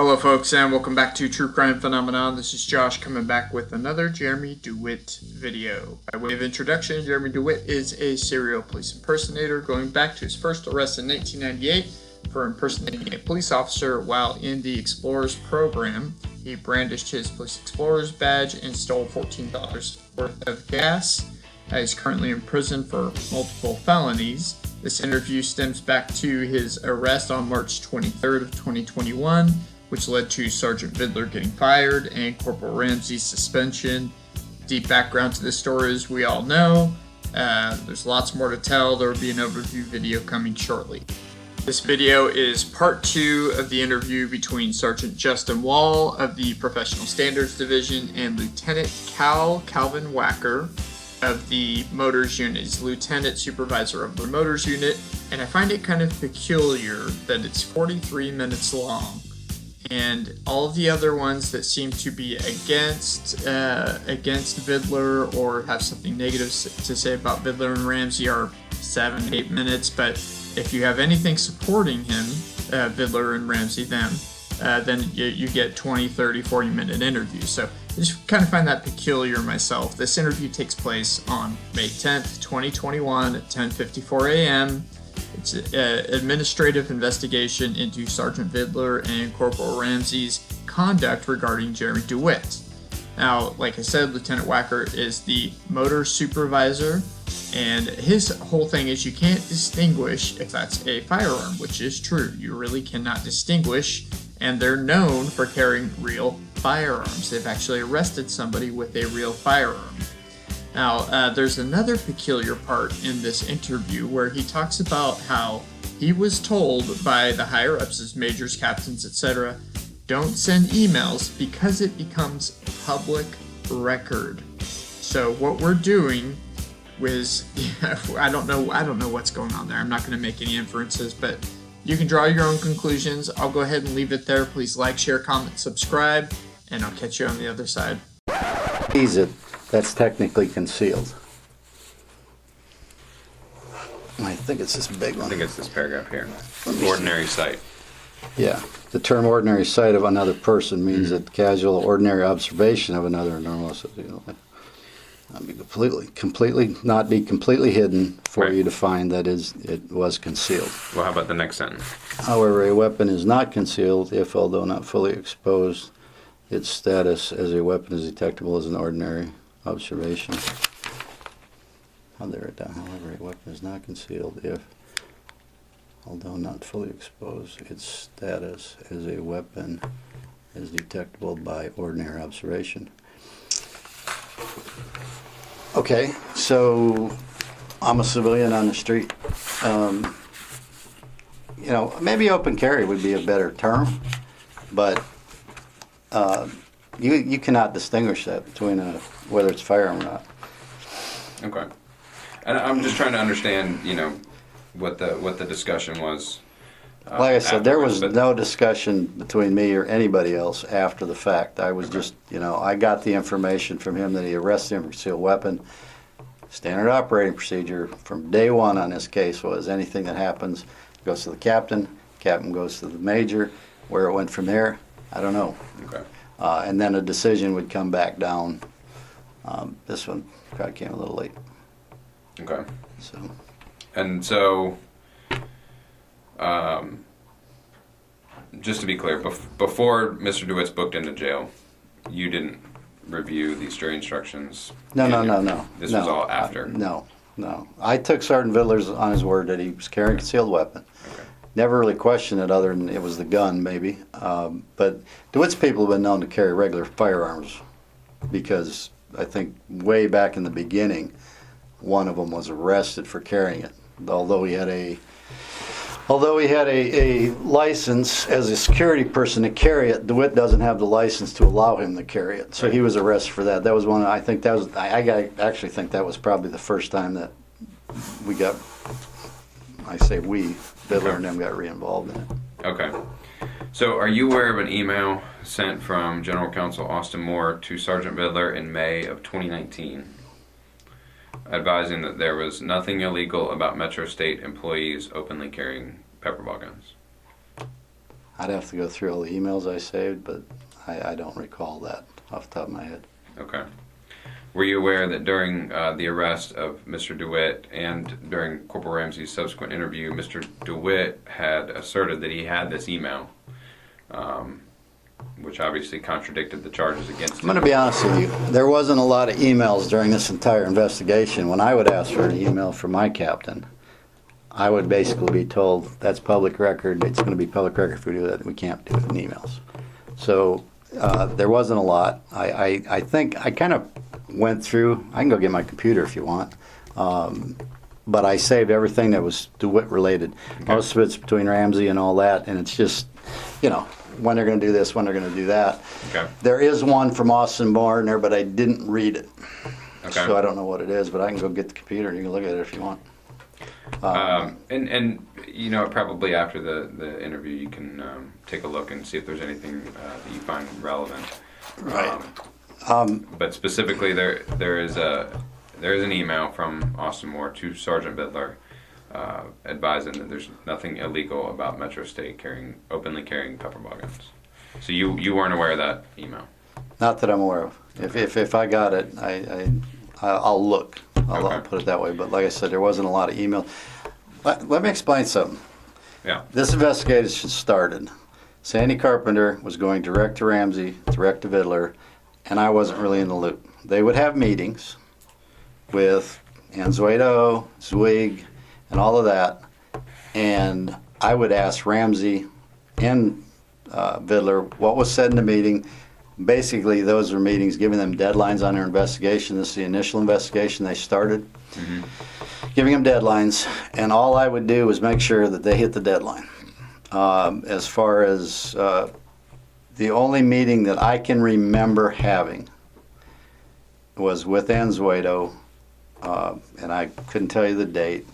Hello folks, and welcome back to True Crime Phenomenon. This is Josh coming back with another Jeremy Dewitte video. By way of introduction, Jeremy Dewitte is a serial police impersonator going back to his first arrest in 1998 for impersonating a police officer while in the Explorers program. He brandished his Police Explorers badge and stole $14 worth of gas. He's currently in prison for multiple felonies. This interview stems back to his arrest on March 23rd of 2021, which led to Sergeant Vidler getting fired and Corporal Ramsey's suspension. Deep background to this story, as we all know. There's lots more to tell. There will be an overview video coming shortly. This video is part 2 of the interview between Sergeant Justin Wall of the Professional Standards Division and Lieutenant Calvin Wacker of the Motors Unit. He's Lieutenant Supervisor of the Motors Unit, and I find it kind of peculiar that it's 43 minutes long. And all of the other ones that seem to be against Vidler or have something negative to say about Vidler and Ramsey are 7-8 minutes. But if you have anything supporting him, Vidler and Ramsey, then you get 20, 30, 40-minute interviews. So I just kind of find that peculiar myself. This interview takes place on May 10th, 2021 at 10:54 a.m. It's an administrative investigation into Sergeant Vidler and Corporal Ramsey's conduct regarding Jeremy Dewitte. Now, like I said, Lieutenant Wacker is the motor supervisor, and his whole thing is you can't distinguish if that's a firearm, which is true. You really cannot distinguish, and they're known for carrying real firearms. They've actually arrested somebody with a real firearm. Now, there's another peculiar part in this interview where he talks about how he was told by the higher-ups as majors, captains, etc., don't send emails because it becomes public record. So what we're doing is, I don't know what's going on there. I'm not going to make any inferences, but you can draw your own conclusions. I'll go ahead and leave it there. Please like, share, comment, subscribe, and I'll catch you on the other side. That's technically concealed. I think it's this big one. I think it's this paragraph here. Ordinary sight. Yeah. The term ordinary sight of another person means that casual, ordinary observation of another normal, not be completely hidden for Right. you to find that it was concealed. Well, how about the next sentence? However, a weapon is not concealed if, although not fully exposed, its status as a weapon is detectable as an ordinary observation. I'll there it down. However, a weapon is not concealed if, although not fully exposed, its status as a weapon is detectable by ordinary observation. Okay, so I'm a civilian on the street. Maybe open carry would be a better term, but you cannot distinguish that between whether it's firearm or not. Okay. And I'm just trying to understand, what the discussion was. Like I said, there was but no discussion between me or anybody else after the fact. I was just, I got the information from him that he arrested him for concealed weapon. Standard operating procedure from day one on this case was anything that happens goes to the captain goes to the major. Where it went from there, I don't know. Okay. And then a decision would come back down. This one probably came a little late. Okay. So. And so, just to be clear, before Mr. DeWitte's booked into jail, you didn't review these jury instructions? No. This was all after? No. I took Sergeant Vidler's on his word that he was carrying a concealed weapon. Okay. Never really questioned it other than it was the gun, maybe. But DeWitte's people have been known to carry regular firearms because I think way back in the beginning, one of them was arrested for carrying it. Although he had a license as a security person to carry it, DeWitte doesn't have the license to allow him to carry it. So he was arrested for that. That was one. I actually think that was probably the first time that we got. I say we. Vidler and them got re-involved in it. Okay. So are you aware of an email sent from General Counsel Austin Moore to Sergeant Vidler in May of 2019 advising that there was nothing illegal about Metro State employees openly carrying pepperball guns? I'd have to go through all the emails I saved, but I don't recall that off the top of my head. Okay. Were you aware that during the arrest of Mr. Dewitte and during Corporal Ramsey's subsequent interview, Mr. Dewitte had asserted that he had this email, which obviously contradicted the charges against I'm him? going to be honest with you. There wasn't a lot of emails during this entire investigation. When I would ask for an email from my captain, I would basically be told, that's public record, it's going to be public record if we do that, we can't do it in emails. So there wasn't a lot. I think I kind of went through, I can go get my computer if you want, but I saved everything that was DeWitt related. Okay. Most of it's between Ramsey and all that, and it's just, you know, when they're going to do this, when they're going to do that. Okay. There is one from Austin Moore in there, but I didn't read it. Okay. So I don't know what it is, but I can go get the computer and you can look at it if you want. And you know, probably after the interview, you can take a look and see if there's anything that you find relevant. Right. But specifically, there is an email from Austin Moore to Sergeant Bidler advising that there's nothing illegal about Metro State openly carrying pepperball guns. So you weren't aware of that email? Not that I'm aware of. If I got it, I'll look. I'll Okay. put it that way. But like I said, there wasn't a lot of email. Let me explain something. Yeah. This investigation started. Sandy Carpenter was going direct to Ramsey, direct to Vidler, and I wasn't really in the loop. They would have meetings with Anzueto, Zwig, and all of that, and I would ask Ramsey and Vidler what was said in the meeting. Basically, those were meetings giving them deadlines on their investigation. This is the initial investigation they started. Mm-hmm. Giving them deadlines, and all I would do was make sure that they hit the deadline. As far as the only meeting that I can remember having was with Anzueto, and I couldn't tell you the date.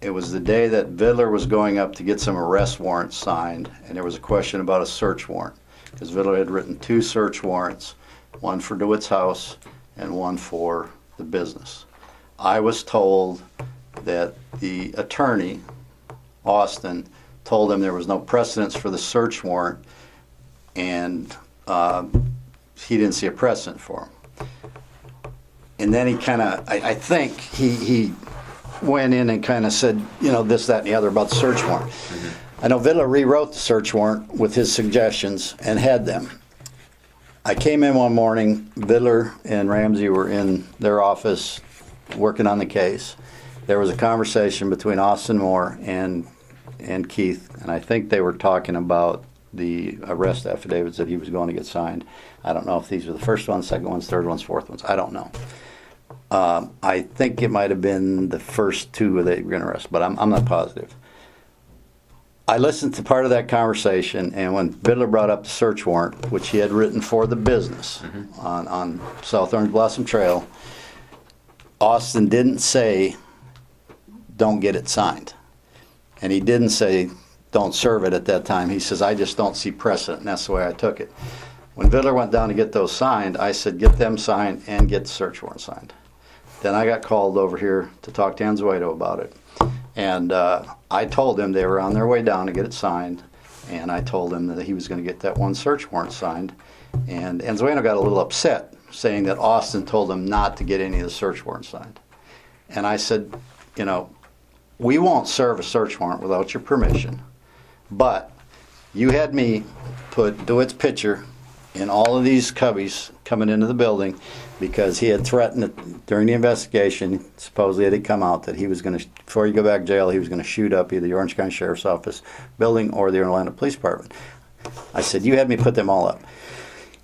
It was the day that Vidler was going up to get some arrest warrants signed, and there was a question about a search warrant, because Vidler had written 2 search warrants, one for DeWitt's house and one for the business. I was told that the attorney, Austin, told him there was no precedence for the search warrant, and he didn't see a precedent for him. And then he kind of, I think he went in and kind of said, you know, this, that, and the other about the search warrant. Mm-hmm. I know Vidler rewrote the search warrant with his suggestions and had them. I came in one morning, Vidler and Ramsey were in their office working on the case. There was a conversation between Austin Moore and Keith, and I think they were talking about the arrest affidavits that he was going to get signed. I don't know if these were the first ones, second ones, third ones, fourth ones. I don't know. I think it might have been the first 2 they were going to arrest, but I'm not positive. I listened to part of that conversation, and when Vidler brought up the search warrant, which he had written for the business on South Orange Blossom Trail, Austin didn't say, don't get it signed. And he didn't say, don't serve it at that time. He says, I just don't see precedent, and that's the way I took it. When Vidler went down to get those signed, I said, get them signed and get the search warrant signed. Then I got called over here to talk to Anzueto about it. And I told him they were on their way down to get it signed, and I told him that he was going to get that one search warrant signed. And Anzueto got a little upset, saying that Austin told him not to get any of the search warrants signed. And I said, you know, we won't serve a search warrant without your permission, but you had me put DeWitt's picture in all of these cubbies coming into the building because he had threatened it during the investigation. Supposedly it had come out that he was going to, before you go back to jail, he was going to shoot up either the Orange County Sheriff's Office building or the Orlando Police Department. I said, you had me put them all up.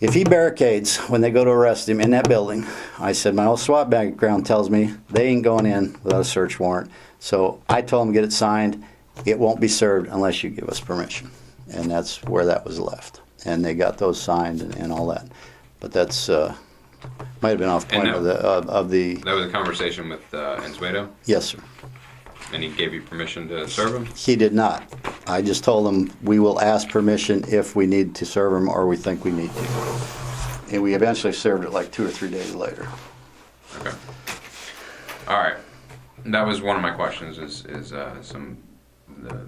If he barricades when they go to arrest him in that building, I said, my old SWAT background tells me they ain't going in without a search warrant. So I told him to get it signed. It won't be served unless you give us permission. And that's where that was left. And they got those signed and all that. But that's might have been off point of the. That was a conversation with Anzueto? Yes, sir. And he gave you permission to serve him? He did not. I just told him we will ask permission if we need to serve him or we think we need to. And we eventually served it like 2 or 3 days later. Okay. All right. That was one of my questions. Is the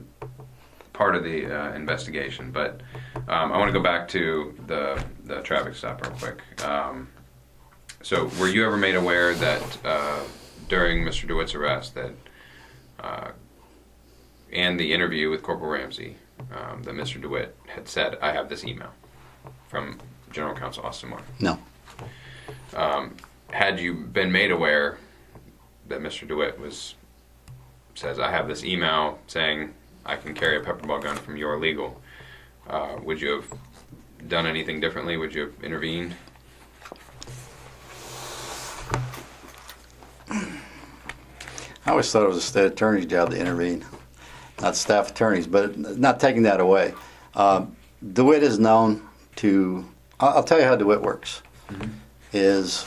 part of the investigation. But I want to go back to the traffic stop real quick. So were you ever made aware that during Mr. Dewitte's arrest that and the interview with Corporal Ramsey that Mr. Dewitte had said, I have this email from General Counsel Austin Moore? No. Had you been made aware that Mr. Dewitte says, I have this email saying I can carry a pepperball gun from your legal, would you have done anything differently? Would you have intervened? I always thought it was a state attorney's job to intervene, not staff attorneys, but not taking that away. DeWitte is known to, I'll tell you how DeWitte works, is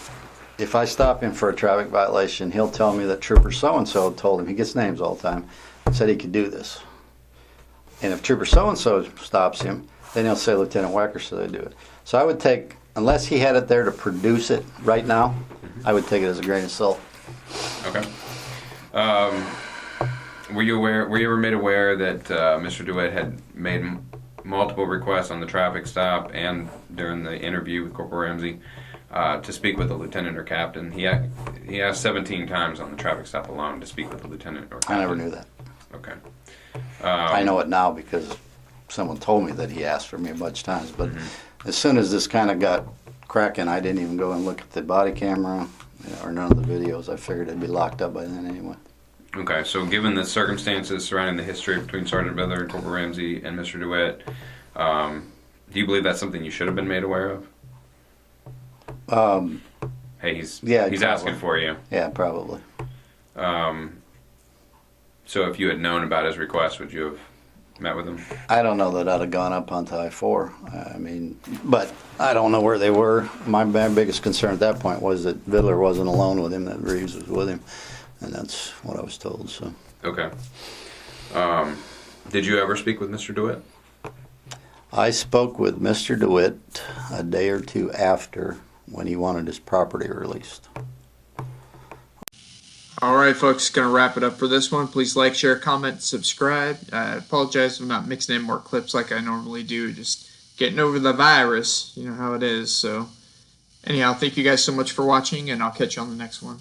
if I stop him for a traffic violation, he'll tell me that Trooper so-and-so told him, he gets names all the time, said he could do this. And if Trooper so-and-so stops him, then he'll say Lieutenant Wacker said I'd do it. So I would take, unless he had it there to produce it right now, I would take it as a grain of salt. Okay. Were you ever made aware that Mr. Dewitte had made multiple requests on the traffic stop and during the interview with Corporal Ramsey to speak with the lieutenant or captain? He asked 17 times on the traffic stop alone to speak with the lieutenant or captain. I never knew that. Okay. I know it now because someone told me that he asked for me a bunch of times. But as soon as this kind of got cracking, I didn't even go and look at the body camera or none of the videos. I figured it'd be locked up by then anyway. Okay, so given the circumstances surrounding the history between Sergeant Bidler and Corporal Ramsey and Mr. Dewitte, do you believe that's something you should have been made aware of? Hey, he's asking for you. Yeah, probably. So if you had known about his request, would you have met with him? I don't know that I'd have gone up onto I-4. I mean, but I don't know where they were. My biggest concern at that point was that Bidler wasn't alone with him, that Reeves was with him. And that's what I was told. So. Okay. Did you ever speak with Mr. Dewitte? I spoke with Mr. Dewitte a day or two after when he wanted his property released. All right, folks, going to wrap it up for this one. Please like, share, comment, subscribe. I apologize for not mixing in more clips like I normally do. Just getting over the virus. You know how it is. So anyhow, thank you guys so much for watching, and I'll catch you on the next one.